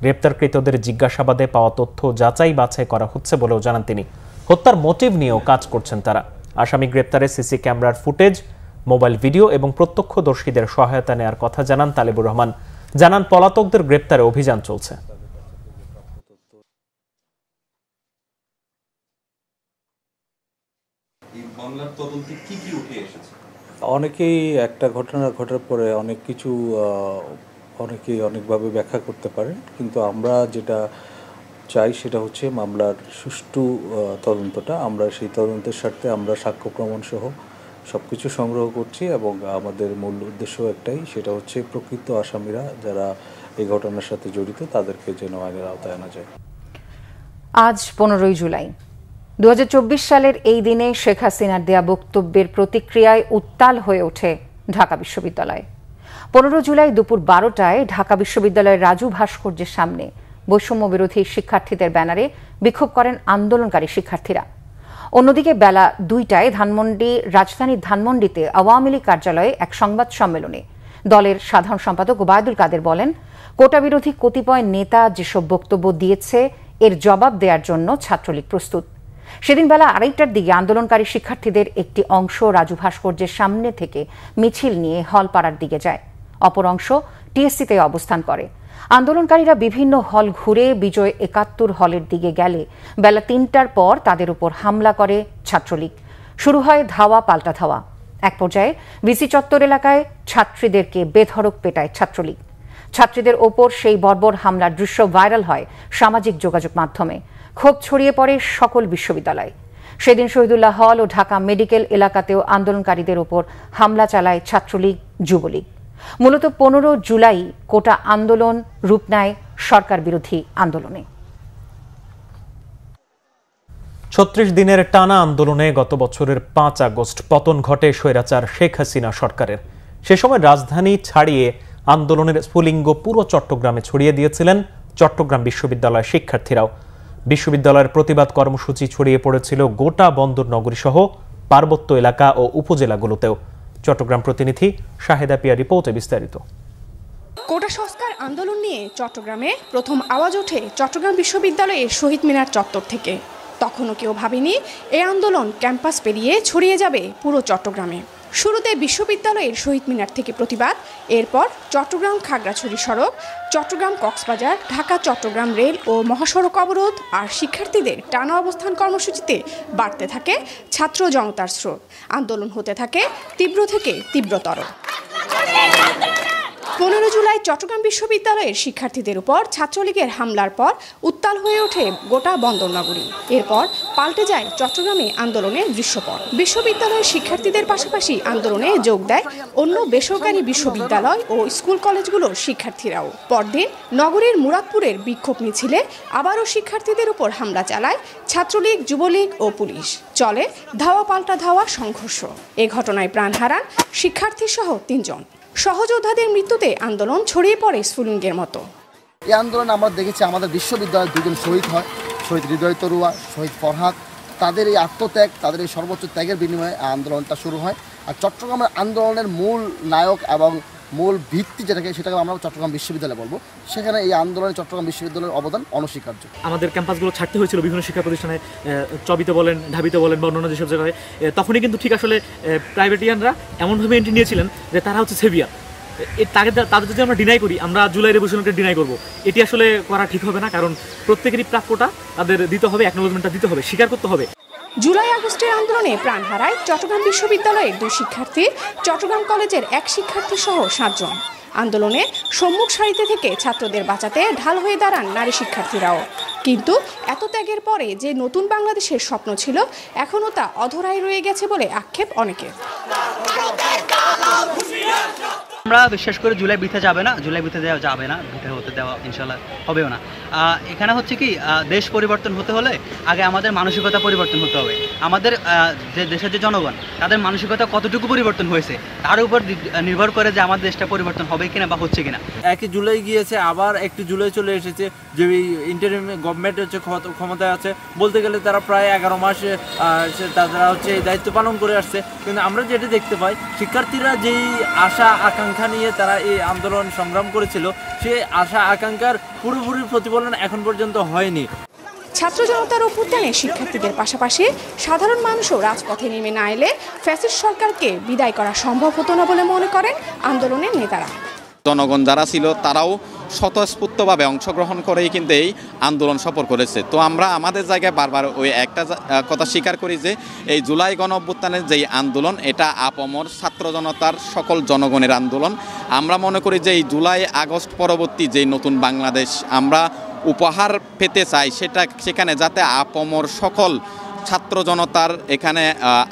গ্রেপ্তারকৃতদের জিজ্ঞাসাবাদে পাওয়া তথ্য যাচাই বাছাই করা হচ্ছে বলেও জানান তিনি। হত্যার মোটিভ নিয়েও কাজ করছেন তারা। আসামি গ্রেপ্তারে সিসি ক্যামেরার ফুটেজ, মোবাইল ভিডিও এবং প্রত্যক্ষদর্শীদের সহায়তা নেওয়ার কথা জানান তালেবুর রহমান। জানান, পলাতকদের গ্রেপ্তারে অভিযান চলছে। অনেকেই একটা ঘটনা ঘটার পরে অনেক কিছু অনেকেই অনেকভাবে ব্যাখ্যা করতে পারেন, কিন্তু আমরা যেটা চাই সেটা হচ্ছে মামলার সুষ্ঠু তদন্তটা। আমরা সেই তদন্তের স্বার্থে আমরা সাক্ষ্য প্রমাণ সহ সব কিছু সংগ্রহ করছি এবং আমাদের মূল উদ্দেশ্য একটাই, সেটা হচ্ছে প্রকৃত আসামিরা যারা এই ঘটনার সাথে জড়িত তাদেরকে যেন আইনের আওতায় আনা যায়। আজ 15ই জুলাই 2024 সালের এই দিনে শেখ হাসিনার দেয়া বক্তব্যের প্রতিক্রিয়ায় উত্তাল হয়ে ওঠে ঢাকা বিশ্ববিদ্যালয়। 15 জুলাই দুপুর 12টায় ঢাকা বিশ্ববিদ্যালয়ের রাজু ভাস্কর্যের সামনে বৈষম্য বিরোধী শিক্ষার্থীদের ব্যানারে বিক্ষোভ করেন আন্দোলনকারী শিক্ষার্থীরা। অন্যদিকে বেলা 2টায় রাজধানীর ধানমন্ডিতে আওয়ামী লীগ কার্যালয়ে এক সংবাদ সম্মেলনে দলের সাধারণ সম্পাদক ওবায়দুল কাদের বলেন, কোটা বিরোধী কতিপয় নেতা যেসব বক্তব্য দিয়েছে এর জবাব দেওয়ার জন্য ছাত্রলীগ প্রস্তুত। সেদিন বেলা 2টার দিকে আন্দোলনকারী শিক্ষার্থীদের একটি অংশ রাজু ভাস্কর্যের সামনে থেকে মিছিল নিয়ে হলপাড়ার দিকে যায়, অপর অংশ টিএসসিতে অবস্থান করে। আন্দোলনকারীরা বিভিন্ন হল ঘুরে বিজয় 71 হলের দিকে গেলে বেলা 3টার পর তাদের উপর হামলা করে ছাত্রলীগ। শুরু হয় ধাওয়া পাল্টা ধাওয়া। এক পর্যায়ে ভিসি চত্বর এলাকায় ছাত্রীদেরকে বেধড়ক পেটায় ছাত্রলীগ। ছাত্রীদের ওপর সেই বর্বর হামলার দৃশ্য ভাইরাল হয় সামাজিক যোগাযোগ মাধ্যমে। ক্ষোভ ছড়িয়ে পড়ে সকল বিশ্ববিদ্যালয়ে। সেদিন শহীদুল্লাহ হল ও ঢাকা মেডিকেল এলাকাতেও আন্দোলনকারীদের ওপর হামলা চালায় ছাত্রলীগ যুবলীগ। মূলত 15 জুলাই কোটা আন্দোলন রূপ নেয় সরকার বিরোধী আন্দোলনে। 36 দিনের টানা আন্দোলনে গত বছরের 5 আগস্ট পতন ঘটে স্বৈরাচার শেখ হাসিনা সরকারের। সে সময় রাজধানী ছাড়িয়ে আন্দোলনের স্ফুলিঙ্গ পুরো চট্টগ্রামে ছড়িয়ে দিয়েছিলেন চট্টগ্রাম বিশ্ববিদ্যালয়ের শিক্ষার্থীরাও। বিশ্ববিদ্যালয়ের প্রতিবাদ কর্মসূচি ছড়িয়ে পড়েছিল গোটা বন্দর নগরী সহ পার্বত্য এলাকা ও উপজেলাগুলোতেও। চট্টগ্রাম প্রতিনিধি শাহেদা পিয়া রিপোর্টে বিস্তারিত। কোটা সংস্কার আন্দোলন নিয়ে চট্টগ্রামে প্রথম আওয়াজ ওঠে চট্টগ্রাম বিশ্ববিদ্যালয়ের শহীদ মিনার চত্বর থেকে। তখনও কেউ ভাবেনি এই আন্দোলন ক্যাম্পাস পেরিয়ে ছড়িয়ে যাবে পুরো চট্টগ্রামে। শুরুতে বিশ্ববিদ্যালয়ের শহীদ মিনার থেকে প্রতিবাদ, এরপর চট্টগ্রাম খাগড়াছড়ি সড়ক, চট্টগ্রাম কক্সবাজার, ঢাকা চট্টগ্রাম রেল ও মহাসড়ক অবরোধ আর শিক্ষার্থীদের টানা অবস্থান কর্মসূচিতে বাড়তে থাকে ছাত্র জনতার স্রোত। আন্দোলন হতে থাকে তীব্র থেকে তীব্রতর। 15 জুলাই চট্টগ্রাম বিশ্ববিদ্যালয়ের শিক্ষার্থীদের উপর ছাত্রলীগের হামলার পর উত্তাল হয়ে ওঠে গোটা বন্দরনগরী। এরপর পাল্টে যায় চট্টগ্রামে আন্দোলনের দৃশ্যপট। বিশ্ববিদ্যালয়ের শিক্ষার্থীদের পাশাপাশি আন্দোলনে যোগ দেয় অন্য বেসরকারি বিশ্ববিদ্যালয় ও স্কুল কলেজগুলোর শিক্ষার্থীরাও। পরদিন নগরীর মুরাদপুরের বিক্ষোভ মিছিলে আবারও শিক্ষার্থীদের উপর হামলা চালায় ছাত্রলীগ, যুবলীগ ও পুলিশ। চলে ধাওয়া পাল্টা ধাওয়া সংঘর্ষ। এ ঘটনায় প্রাণ হারান শিক্ষার্থী সহ 3 জন। সহযোদ্ধাদের মৃত্যুতে আন্দোলন ছড়িয়ে পড়ে স্ফুলিঙ্গের মতো। এই আন্দোলনে আমরা দেখেছি আমাদের বিশ্ববিদ্যালয়ের 2 জন শহীদ হয়, শহীদ হৃদয় তরুয়া, শহীদ ফরহাদ। তাদের এই আত্মত্যাগ, তাদের এই সর্বোচ্চ ত্যাগের বিনিময়ে আন্দোলনটা শুরু হয়। আর চট্টগ্রামের আন্দোলনের মূল নায়ক এবং মূল ভিত্তি সেটাকে আমরা চট্টগ্রাম বিশ্ববিদ্যালয় বলবো। সেখানে এই আন্দোলনে চট্টগ্রাম বিশ্ববিদ্যালয়ের অবদান অনস্বীকার্য। আমাদের ক্যাম্পাসগুলো ছাড়তে হয়েছিল বিভিন্ন শিক্ষা প্রতিষ্ঠানে, চবিতে বলেন, ঢাবিতে বলেন বা অন্যান্য যেসব জায়গায়। তখনই কিন্তু ঠিক আসলে প্রাইভেটিয়ানরা এমনভাবে এন্ট্রি নিয়েছিলেন যে তারা হচ্ছে সেভিয়ার। তাদের যদি আমরা ডিনাই করি, আমরা জুলাই রেভলিউশনকে ডিনাই করব, এটি আসলে করা ঠিক হবে না। কারণ প্রত্যেকেরই প্রাপ্যটা তাদের দিতে হবে, অ্যাকনোলেজমেন্টটা দিতে হবে, স্বীকার করতে হবে। জুলাই আগস্টের আন্দোলনে প্রাণ হারায় চট্টগ্রাম বিশ্ববিদ্যালয়ের 2 শিক্ষার্থী, চট্টগ্রাম কলেজের 1 শিক্ষার্থী সহ 7 জন। আন্দোলনে সম্মুখ সারিতে থেকে ছাত্রদের বাঁচাতে ঢাল হয়ে দাঁড়ান নারী শিক্ষার্থীরাও। কিন্তু এত ত্যাগের পরে যে নতুন বাংলাদেশের স্বপ্ন ছিল, এখনও তা অধরাই রয়ে গেছে বলে আক্ষেপ অনেকের। আমরা বিশ্বাস করে জুলাই বৃথা যাবে না, জুলাই বৃথা দেওয়া যাবে না, বৃথা হতে দেওয়া ইনশাল্লাহ হবেও না। এখানে হচ্ছে কি, দেশ পরিবর্তন হতে হলে আগে আমাদের মানসিকতা পরিবর্তন হতে হবে। আমাদের যে দেশের যে জনগণ, তাদের মানসিকতা কতটুকু পরিবর্তন হয়েছে তার উপর নির্ভর করে যে আমাদের দেশটা পরিবর্তন হবে কিনা বা হচ্ছে কিনা। 1 জুলাই গিয়েছে, আবার 1 জুলাই চলে এসেছে। যে ইন্টারিম গভর্নমেন্ট হচ্ছে ক্ষমতায় আছে, বলতে গেলে তারা প্রায় 11 মাস তারা হচ্ছে এই দায়িত্ব পালন করে আসছে। কিন্তু আমরা যেটা দেখতে পাই, শিক্ষার্থীরা যেই আশা আকাঙ্ক্ষা নিয়ে তারা এই আন্দোলন সংগ্রাম করেছিল, সেই আশা আকাঙ্ক্ষার পুরোপুরি প্রতিফলন এখন পর্যন্ত হয়নি। ছাত্র জনতার অভ্যুত্থানে শিক্ষার্থীদের পাশাপাশি সাধারণ মানুষও রাজপথে নেমে না এলে ফ্যাসিস্ট সরকারকে বিদায় করা সম্ভব হতো না বলে মনে করেন আন্দোলনের নেতারা। জনগণ যারা ছিল তারাও স্বতঃস্ফূর্তভাবে অংশগ্রহণ করেই কিন্তু এই আন্দোলন সফল করেছে। তো আমরা আমাদের জায়গায় বারবার ওই একটা কথা স্বীকার করি যে এই জুলাই গণ অভ্যুত্থানের যেই আন্দোলন, এটা আপামর ছাত্র জনতার সকল জনগণের আন্দোলন। আমরা মনে করি যে এই জুলাই আগস্ট পরবর্তী যেই নতুন বাংলাদেশ আমরা উপহার পেতে চাই, সেখানে যাতে আপামর সকল ছাত্র জনতার এখানে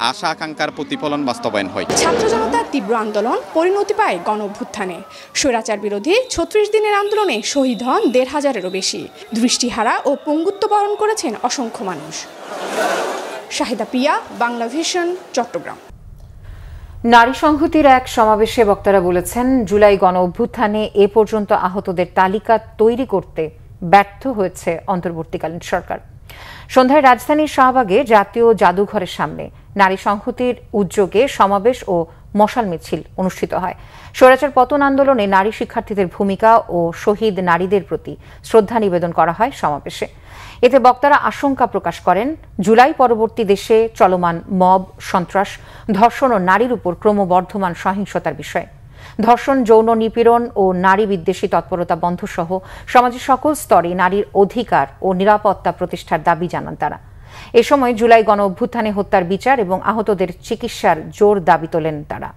আশা আকাঙ্ক্ষার প্রতিফলন বাস্তবায়ন হয়। ছাত্র জনতার তীব্র আন্দোলন পরিণতি পায় গণ অভ্যুত্থানে। স্বৈরাচার বিরোধী ৩৬ দিনের আন্দোলনে শহীদ হন ১৫০০-এরও বেশি। দৃষ্টিহারা ও পঙ্গুত্ব বরণ করেছেন অসংখ্য মানুষ। শাহিদা পিয়া, বাংলা ভিশন, চট্টগ্রাম। নারী সংহতির এক সমাবেশে বক্তারা বলেছেন, জুলাই গণ অভ্যুত্থানে এ পর্যন্ত আহতদের তালিকা তৈরি করতে ব্যর্থ হয়েছে অন্তর্বর্তীকালীন সরকার। সন্ধ্যায় রাজধানীর শাহবাগে জাতীয় জাদুঘরের সামনে নারী সংহতির উদ্যোগে সমাবেশ ও মশাল মিছিল অনুষ্ঠিত হয়। স্বৈরাচার পতন আন্দোলনে নারী শিক্ষার্থীদের ভূমিকা ও শহীদ নারীদের প্রতি শ্রদ্ধা নিবেদন করা হয় সমাবেশে। এতে বক্তারা আশঙ্কা প্রকাশ করেন, জুলাই পরবর্তী দেশে চলমান মব, সন্ত্রাস, ধর্ষণ ও নারীর উপর ক্রমবর্ধমান সহিংসতার বিষয়ে। ধর্ষণ, যৌন নিপীড়ন ও নারী বিদ্বেষী তৎপরতা বন্ধ সহ সমাজের সকল স্তরে নারীর অধিকার ও নিরাপত্তা প্রতিষ্ঠার দাবি জানান তারা। এ সময় জুলাই গণ অভ্যুত্থানে হত্যার বিচার এবং আহতদের চিকিৎসার জোর দাবি তোলেন তারা।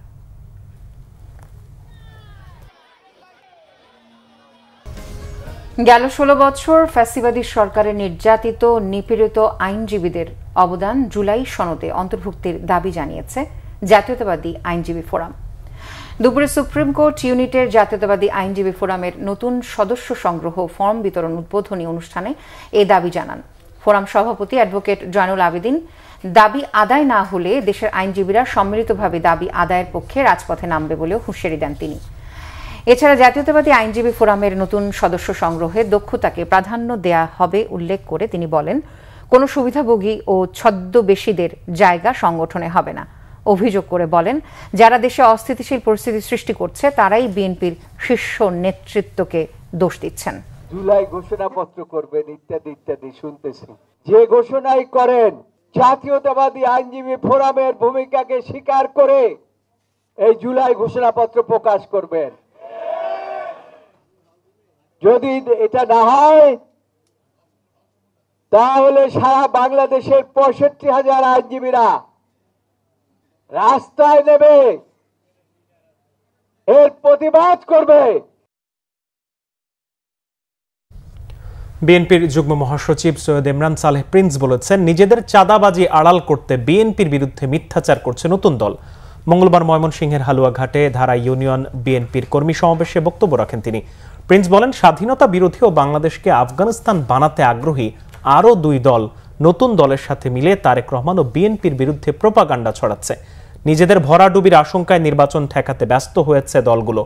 গেল ১৬ বছর ফ্যাসিবাদী সরকারের নির্যাতিত নিপীড়িত আইনজীবীদের অবদান জুলাই সনদে অন্তর্ভুক্তির দাবি জানিয়েছে জাতীয়তাবাদী আইনজীবী ফোরাম। দুপুরে সুপ্রিম কোর্ট ইউনিটের জাতীয়তাবাদী আইনজীবী ফোরামের নতুন সদস্য সংগ্রহ ফর্ম বিতরণ উদ্বোধনী অনুষ্ঠানে এই দাবি জানান ফোরাম সভাপতি অ্যাডভোকেট জয়নুল আবেদিন। দাবি আদায় না হলে দেশের আইনজীবীরা সম্মিলিতভাবে দাবি আদায়ের পক্ষে রাজপথে নামবে বলেও হুঁশিয়ারি দেন তিনি। এছাড়া জাতীয়তাবাদী আইনজীবী ফোরামের নতুন সদস্য সংগ্রহে দক্ষতাকে প্রাধান্য দেয়া হবে উল্লেখ করে তিনি বলেন, কোনো সুবিধাভোগী ও ছদ্মবেশীদের জায়গা সংগঠনে হবে না। অভিযোগ করে বলেন, যারা দেশে অস্থিতিশীল পরিস্থিতি সৃষ্টি করছে তারাই বিএনপির শীর্ষ নেতৃত্বকে দোষ দিচ্ছেন। জুলাই ঘোষণাপত্র করবেন ইত্যাদি ইত্যাদি শুনতেছি। যে ঘোষণাই করেন, জাতীয়তাবাদী আইনজীবী ফোরামের ভূমিকাকে স্বীকার করে এই জুলাই ঘোষণাপত্র প্রকাশ করবেন। যদি এটা না হয় তাহলে সারা বাংলাদেশের ৬৫,০০০ আইনজীবীরা রাস্তায় নেমে এর প্রতিবাদ করবে। বিএনপির যুগ্ম মহাসচিব সৈয়দ ইমরান সালেহ প্রিন্স বলেছেন, নিজেদের চাঁদাবাজি আড়াল করতে বিএনপির বিরুদ্ধে মিথ্যাচার করছে নতুন দল। মঙ্গলবার ময়মনসিংহের হালুয়াঘাটে ধারা ইউনিয়ন বিএনপির কর্মী সমাবেশে বক্তব্য রাখেন তিনি। প্রিন্স বলেন, স্বাধীনতা বিরোধী ও বাংলাদেশকে আফগানিস্তান বানাতে আগ্রহী আরও দুই দল নতুন দলের সাথে মিলে তারেক রহমান ও বিএনপির বিরুদ্ধে প্রোপাগান্ডা ছড়াচ্ছে। নিজেদের ভরাডুবির আশঙ্কায় নির্বাচন ঠেকাতে ব্যস্ত হয়েছে দলগুলো।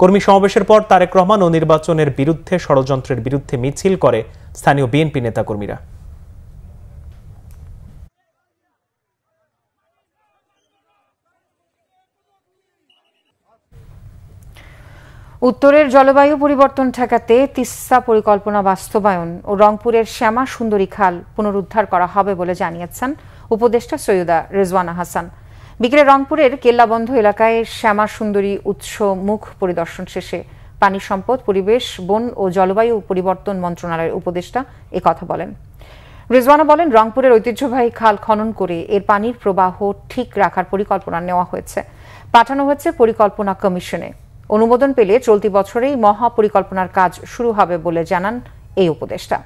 কর্মী সমাবেশের পর তারেক রহমান ও নির্বাচনের বিরুদ্ধে ষড়যন্ত্রের বিরুদ্ধে মিছিল করে স্থানীয় বিএনপি নেতাকর্মীরা। উত্তরের জলবায়ু পরিবর্তন ঠেকাতে তিস্তা পরিকল্পনা বাস্তবায়ন ও রংপুরের শ্যামা সুন্দরী খাল পুনরুদ্ধার করা হবে বলে জানিয়েছেন উপদেষ্টা সৈয়দা রেজওয়ানা হাসান। বিকেলে রংপুরের কেল্লাবন্ধ এলাকায় শ্যামা সুন্দরী উৎস মুখ পরিদর্শন শেষে পানি সম্পদ, পরিবেশ, বন ও জলবায়ু পরিবর্তন মন্ত্রণালয়ের উপদেষ্টা একথা বলেন। রেজওয়ানা বলেন, রংপুরের ঐতিহ্যবাহী খাল খনন করে এর পানির প্রবাহ ঠিক রাখার পরিকল্পনা নেওয়া হয়েছে, পাঠানো হয়েছে পরিকল্পনা কমিশনে। অনুমোদন পেলে চলতি বছরেই মহাপরিকল্পনার কাজ শুরু হবে বলে জানান এই উপদেষ্টা।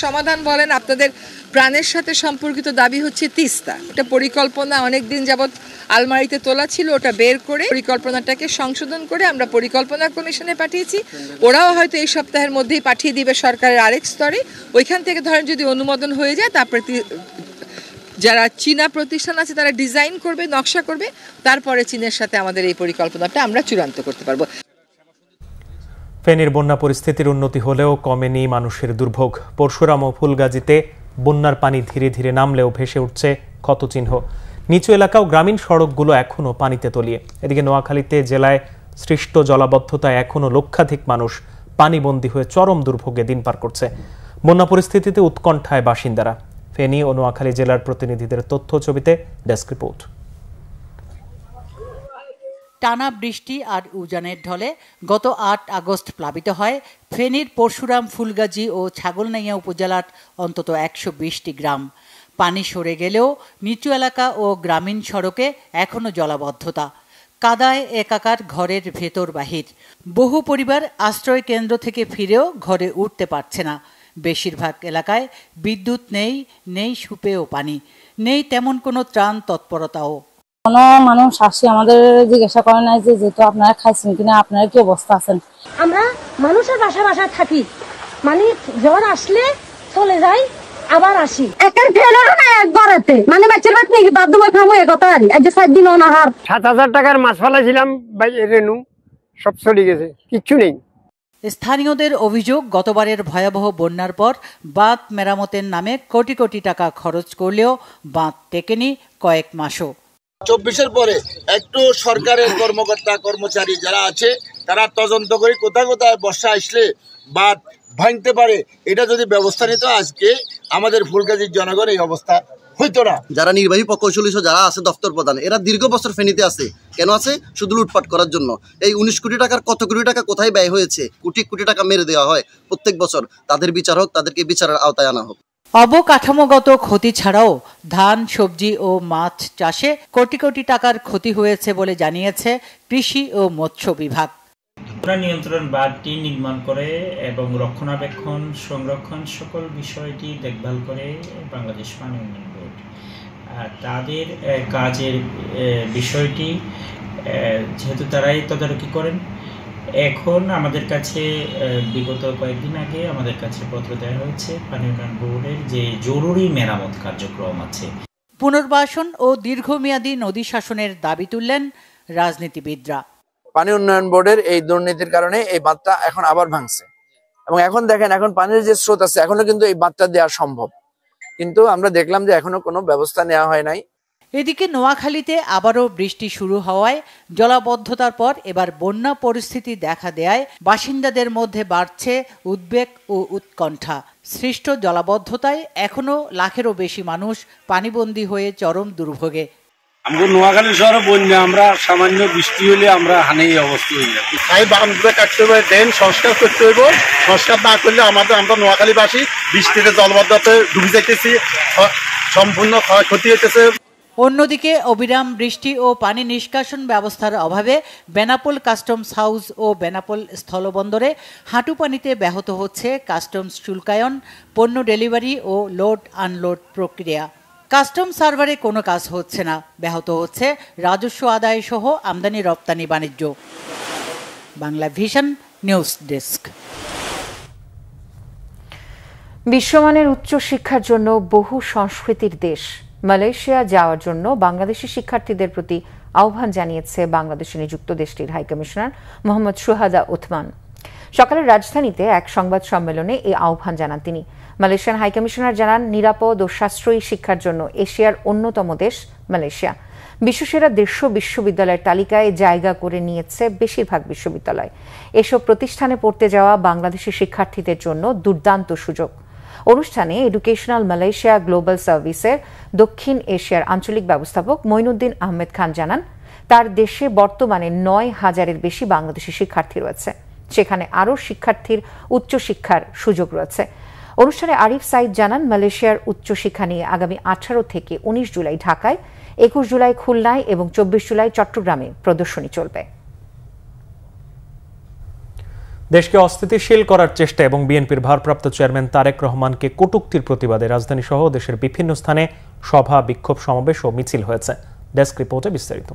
সমাধান বলেন, আপনাদের প্রাণের সাথে সম্পর্কিত দাবি হচ্ছে তিস্তা। ওটা পরিকল্পনা অনেকদিন যাবৎ আলমারিতে তোলা ছিল, ওটা বের করে পরিকল্পনাটাকে সংশোধন করে আমরা পরিকল্পনা কমিশনে পাঠিয়েছি। ওরাও হয়তো এই সপ্তাহের মধ্যেই পাঠিয়ে দিবে সরকারের আরেক স্তরে। ওইখান থেকে ধরেন যদি অনুমোদন হয়ে যায়, তারপরে যারা চীনা প্রতিষ্ঠান আছে তারা ডিজাইন করবে, নকশা করবে, তারপরে চীনের সাথে আমাদের এই পরিকল্পনাটা আমরা চূড়ান্ত করতে পারবো। ফেনীর বন্যা পরিস্থিতির উন্নতি হলেও কমেনি মানুষের দুর্ভোগ। পরশুরাম ও ফুলগাজীতে বন্যার পানি ধীরে ধীরে নামলেও ভেসে উঠছে ক্ষতচিহ্ন। নিচু এলাকা ও গ্রামীণ সড়কগুলো এখনও পানিতে তলিয়ে। এদিকে নোয়াখালীতে জেলায় সৃষ্ট জলাবদ্ধতায় এখনও লক্ষাধিক মানুষ পানিবন্দী হয়ে চরম দুর্ভোগে দিন পার করছে। বন্যা পরিস্থিতিতে উৎকণ্ঠায় বাসিন্দারা। ফেনী ও নোয়াখালী জেলার প্রতিনিধিদের তথ্য ছবিতে ডেস্ক রিপোর্ট। টানা বৃষ্টি আর উজানের ঢলে গত ৮ আগস্ট প্লাবিত হয় ফেনীর পরশুরাম, ফুলগাজী ও ছাগলনাইয়া উপজেলার অন্তত ১২০টি গ্রাম। পানি সরে গেলেও নিচু এলাকা ও গ্রামীণ সড়কে এখনও জলাবদ্ধতা। কাদায় একাকার ঘরের ভেতর বাহির। বহু পরিবার আশ্রয় কেন্দ্র থেকে ফিরেও ঘরে উঠতে পারছে না। বেশিরভাগ এলাকায় বিদ্যুৎ নেই, নেই সুপেয় পানি, নেই তেমন কোনো ত্রাণ তৎপরতাও। কোনো মানুষ আসে আমাদের জিজ্ঞাসা করে না যে যেহেতু আপনারা খাইছেন কিনা, আপনারা কি অবস্থা আছেন। আমরা মানুষের বাসায় থাকি, মানে জ্বর আসলে চলে যাই, আবার আসি। একের ফেলেরও না একবারেতে, মানে বাচ্চার বাচ্চা নাকি বাধ্যময় খামো এ কথা আর এই যে 7 দিন অনাহার। 7,000 টাকার মাছ ফেলাইছিলাম রেনু, সব চলে গেছে, কিচ্ছু নেই। স্থানীয়দের অভিযোগ, গতবারের ভয়াবহ বন্যার পর বাঁধ মেরামতের নামে কোটি কোটি টাকা খরচ করলেও বাঁধ টেকেনি কয়েক মাসও। 24-এর পরে একটু সরকারের কর্মকর্তা কর্মচারী যারা আছে তারা তদন্ত করে কোথায় কোথায় বর্ষা আসলে বাঁধ ভাঙতে পারে, এটা যদি ব্যবস্থা নিত আজকে আমাদের ফুলগাজীর জনগণ এই অবস্থা হইতো না। যারা নির্বাহী প্রকৌশলী যারা আছে দপ্তর প্রধান, এরা দীর্ঘ বছর ফেনীতে আছে। কেন আছে? শুধু লুটপাট করার জন্য। এই 19 কোটি টাকার কত কোটি টাকা কোথায় ব্যয় হয়েছে? কোটি কোটি টাকা মেরে দেওয়া হয় প্রত্যেক বছর। তাদের বিচার হোক, তাদেরকে বিচারের আওতায় আনা হোক। অবকাঠামোগত ক্ষতি ছাড়াও ধান, সবজি ও মাছ চাষে কোটি কোটি টাকার ক্ষতি হয়েছে বলে জানিয়েছে কৃষি ও মৎস্য বিভাগ। নিয়ন্ত্রণ বাঁধটি নির্মাণ করে এবং রক্ষণাবেক্ষণ, সংরক্ষণ সকল বিষয়টি দেখভাল করে বাংলাদেশ পানি উন্নয়ন বোর্ড। তাদের কাজের বিষয়টি যেহেতু তারাই তদারকি করেন, এখন আমাদের কাছে বিগত কয়েকদিন আগে আমাদের কাছে পত্র দেওয়া হয়েছে পানি উন্নয়ন বোর্ডের যে জরুরি মেরামত কার্যক্রম আছে। পুনর্বাসন ও দীর্ঘমেয়াদী নদী শাসনের দাবি তুললেন রাজনীতিবিদরা। পানি উন্নয়ন বোর্ডের এই দুর্নীতির কারণে এই বাঁধটা এখন আবার ভাঙছে, এবং এখন দেখেন এখন পানির যে স্রোত আছে এখনো কিন্তু এই বাঁধটা দেওয়া সম্ভব, কিন্তু আমরা দেখলাম যে এখনো কোনো ব্যবস্থা নেওয়া হয় নাই। এদিকে নোয়াখালীতে আবারও বৃষ্টি শুরু হওয়ায় জলাবদ্ধতার পর এবার বন্যা পরিস্থিতি দেখা দেয় বাসিন্দাদের মধ্যে বাড়ছে উদ্বেগ ও উৎকণ্ঠা। সৃষ্ট জলাবদ্ধতায় এখনো লাখেরও বেশি মানুষ পানিবন্দী হয়ে চরম দুর্ভোগে। আমাদের নোয়াখালী শহরে বন্যা, আমরা সামান্য বৃষ্টি হলে আমরা হানেই অবস্থা হয়ে যাচ্ছি। তাই বাগানগুলো কাটতে হবে, দেন সংস্কার করতে হইব। সংস্কার না করলে আমরা নোয়াখালীবাসী বৃষ্টিতে জলবদ্ধতাতে ডুবে যাইতেছি, সম্পূর্ণ ক্ষয়ক্ষতি হইতেছে। অন্যদিকে অবিরাম বৃষ্টি ও পানি নিষ্কাশন ব্যবস্থার অভাবে বেনাপোল কাস্টমস হাউস ও বেনাপোল স্থলবন্দরে হাঁটু পানিতে ব্যাহত হচ্ছে কাস্টমস শুল্কায়ন, পণ্য ডেলিভারি ও লোড আনলোড প্রক্রিয়া। কাস্টম সার্ভারে কোনো কাজ হচ্ছে না, ব্যাহত হচ্ছে রাজস্ব আদায় সহ আমদানি রপ্তানি বাণিজ্য। Bangla vision news desk. বিশ্বমানের উচ্চ শিক্ষার জন্য বহু সংস্কৃতির দেশ মালয়েশিয়া যাওয়ার জন্য বাংলাদেশি শিক্ষার্থীদের প্রতি আহ্বান জানিয়েছে বাংলাদেশে নিযুক্ত দেশটির হাইকমিশনার মোহাম্মদ সুহাদা ওথমান। সকালে রাজধানীতে এক সংবাদ সম্মেলনে এই আহ্বান জানান তিনি। মালয়েশিয়ান হাইকমিশনার জানান, নিরাপদ ও সাশ্রয়ী শিক্ষার জন্য এশিয়ার অন্যতম দেশ মালয়েশিয়া। বিশ্বসেরা 150 বিশ্ববিদ্যালয়ের তালিকায় জায়গা করে নিয়েছে বেশিরভাগ বিশ্ববিদ্যালয়। এসব প্রতিষ্ঠানে পড়তে যাওয়া বাংলাদেশি শিক্ষার্থীদের জন্য দুর্দান্ত সুযোগ। অনুষ্ঠানে এডুকেশনাল মালয়েশিয়া গ্লোবাল সার্ভিসের দক্ষিণ এশিয়ার আঞ্চলিক ব্যবস্থাপক মঈনুদ্দিন আহমেদ খান জানান, তার দেশে বর্তমানে 9,000-এর বেশি বাংলাদেশি শিক্ষার্থী রয়েছে। সেখানে আরও শিক্ষার্থীর উচ্চশিক্ষার সুযোগ রয়েছে। অনুষ্ঠানে আরিফ সাইদ জানান, মালয়েশিয়ার উচ্চশিক্ষা নিয়ে আগামী 18 থেকে 19 জুলাই ঢাকায়, 21 জুলাই খুলনায় এবং 24 জুলাই চট্টগ্রামে প্রদর্শনী চলবে। দেশকে অস্থিতিশীল করার চেষ্টা এবং বিএনপির ভারপ্রাপ্ত চেয়ারম্যান তারেক রহমানকে কটূক্তির প্রতিবাদে রাজধানী সহ দেশের বিভিন্ন স্থানে সভা, বিক্ষোভ, সমাবেশ ও মিছিল হয়েছে। ডেস্ক রিপোর্টে বিস্তারিত।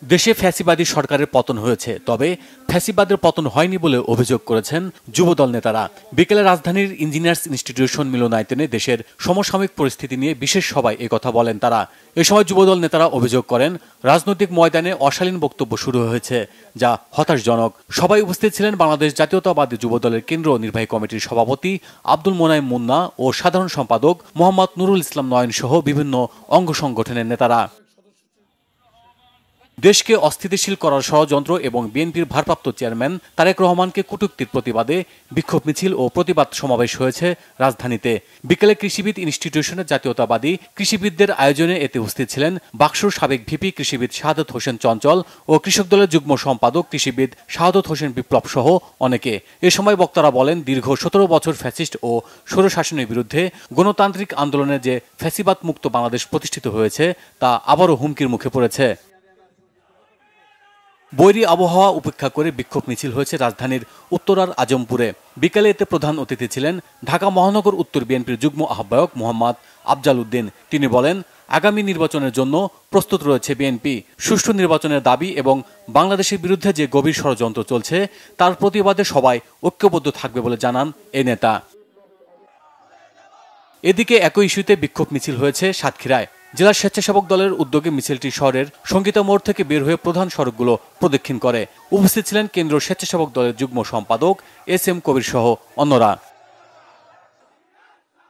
দেশে ফ্যাসিবাদী সরকারের পতন হয়েছে, তবে ফ্যাসিবাদের পতন হয়নি বলে অভিযোগ করেছেন যুবদল নেতারা। বিকেলে রাজধানীর ইঞ্জিনিয়ার্স ইনস্টিটিউশন মিলনায়তনে দেশের সমসাময়িক পরিস্থিতি নিয়ে বিশেষ সভায় একথা বলেন তারা। এ সময় যুবদল নেতারা অভিযোগ করেন, রাজনৈতিক ময়দানে অশালীন বক্তব্য শুরু হয়েছে, যা হতাশজনক। সবাই উপস্থিত ছিলেন বাংলাদেশ জাতীয়তাবাদী যুবদলের কেন্দ্র নির্বাহী কমিটির সভাপতি আব্দুল মোনায়েম মুন্না ও সাধারণ সম্পাদক মোহাম্মদ নুরুল ইসলাম নয়ন সহ বিভিন্ন অঙ্গ সংগঠনের নেতারা। দেশকে অস্থিতিশীল করার ষড়যন্ত্র এবং বিএনপির ভারপ্রাপ্ত চেয়ারম্যান তারেক রহমানকে কটূক্তির প্রতিবাদে বিক্ষোভ মিছিল ও প্রতিবাদ সমাবেশ হয়েছে রাজধানীতে। বিকেলে কৃষিবিদ ইনস্টিটিউশনের জাতীয়তাবাদী কৃষিবিদদের আয়োজনে এতে উপস্থিত ছিলেন বাকসুর সাবেক ভিপি কৃষিবিদ শাহাদত হোসেন চঞ্চল ও কৃষক দলের যুগ্ম সম্পাদক কৃষিবিদ শাহাদত হোসেন বিপ্লব সহ অনেকে। এ সময় বক্তারা বলেন, দীর্ঘ 17 বছর ফ্যাসিস্ট ও স্বৈরশাসনের বিরুদ্ধে গণতান্ত্রিক আন্দোলনে যে ফ্যাসিবাদ মুক্ত বাংলাদেশ প্রতিষ্ঠিত হয়েছে তা আবারও হুমকির মুখে পড়েছে। বৈরী আবহাওয়া উপেক্ষা করে বিক্ষোভ মিছিল হয়েছে রাজধানীর উত্তরার আজমপুরে। বিকেলে এতে প্রধান অতিথি ছিলেন ঢাকা মহানগর উত্তর বিএনপির যুগ্ম আহ্বায়ক মোহাম্মদ আফজাল উদ্দিন। তিনি বলেন, আগামী নির্বাচনের জন্য প্রস্তুত রয়েছে বিএনপি। সুষ্ঠু নির্বাচনের দাবি এবং বাংলাদেশের বিরুদ্ধে যে গভীর ষড়যন্ত্র চলছে তার প্রতিবাদে সবাই ঐক্যবদ্ধ থাকবে বলে জানান এই নেতা। এদিকে একই ইস্যুতে বিক্ষোভ মিছিল হয়েছে সাতক্ষীরায়। জেলা স্বেচ্ছাসেবক দলের উদ্যোগে মিছিলটি শহরের সঙ্গীতা মোড় থেকে বের হয়ে প্রধান সড়কগুলো প্রদক্ষিণ করে। উপস্থিত ছিলেন কেন্দ্রীয় স্বেচ্ছাসেবক দলের যুগ্ম সম্পাদক SM কবির সহ অন্যরা।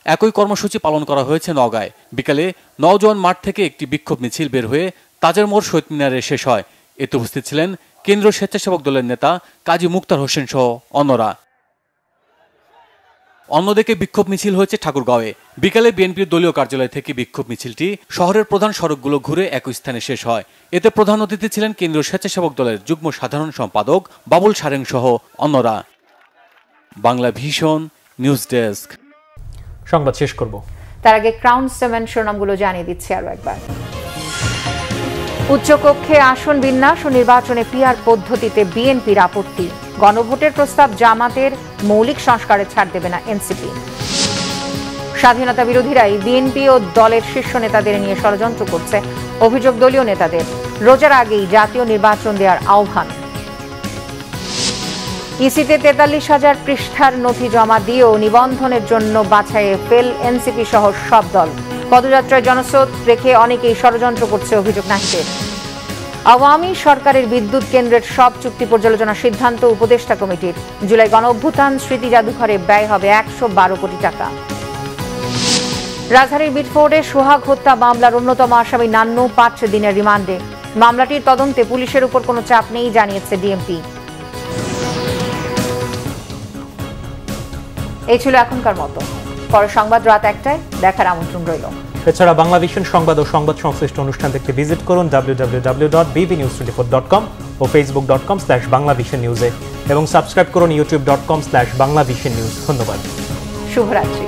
একই কর্মসূচি পালন করা হয়েছে নওগাঁয়। বিকালে নওজোয়ান মাঠ থেকে একটি বিক্ষোভ মিছিল বের হয়ে তাজের মোড় শহীদ মিনারে শেষ হয়। এতে উপস্থিত ছিলেন কেন্দ্রীয় স্বেচ্ছাসেবক দলের নেতা কাজী মুক্তার হোসেন সহ অন্যরা। অন্যদিকে বিক্ষোভ মিছিল হয়েছে ঠাকুরগাঁওয়ে। বিকালে বিএনপির দলীয় কার্যালয় থেকে বিক্ষোভ মিছিলটি শহরের প্রধান সড়কগুলো ঘুরে একই স্থানে শেষ হয়। এতে প্রধান অতিথি ছিলেন কেন্দ্রীয় স্বেচ্ছাসেবক দলের যুগ্ম সাধারণ সম্পাদক বাবুল সারেং সহ অন্যরা। Bangla vision news desk. সংবাদ শেষ করব, তার আগে ক্রাউন 7 শিরোনামগুলো জানিয়ে দিচ্ছি আরো একবার। উচ্চকক্ষে আসন বিন্যাস ও নির্বাচনে পিআর পদ্ধতিতে বিএনপির আপত্তি। গণভোটের প্রস্তাব জামাতের, মৌলিক সংস্কারে ছাড় দেবে না এনসিপি। স্বাধীনতা বিরোধীরাই বিএনপি ও দলের শীর্ষ নেতাদের নিয়ে ষড়যন্ত্র করছে, অভিযোগ দলীয় নেতাদের। রোজার আগেই জাতীয় নির্বাচন দেওয়ার আহ্বান। ইসিতে 43,000 পৃষ্ঠার নথি জমা দিয়েও নিবন্ধনের জন্য বাছাইয়ে ফেল এনসিপি সহ সব দল। পদযাত্রায় জনস্রোত রেখে অনেকেই ষড়যন্ত্র করছে, অভিযোগ নাহিদের। আওয়ামী সরকারের বিদ্যুৎ কেন্দ্রের সব চুক্তি পর্যালোচনার সিদ্ধান্ত উপদেষ্টা কমিটির। জুলাই গণঅভ্যুত্থান স্মৃতি জাদুঘরে ব্যয় হবে 112 কোটি টাকা। রাজধানীর মিটফোর্ডে সোহাগ হত্যা মামলার অন্যতম আসামি নান্নু 5 দিনের রিমান্ডে। মামলাটির তদন্তে পুলিশের উপর কোনো চাপ নেই জানিয়েছে ডিএমপি। এই ছিল এখনকার মতো। পরে সংবাদ রাত 1টায় দেখার আমন্ত্রণ রইল। এছাড়া বাংলা ভিশন সংবাদ ও সংবাদ সংশ্লিষ্ট অনুষ্ঠান দেখতে ভিজিট করুন www.bbnews24.com ও facebook.com/banglavisionnews এবং সাবস্ক্রাইব করুন youtube.com/banglavisionnews। ধন্যবাদ। শুভরাত্রি।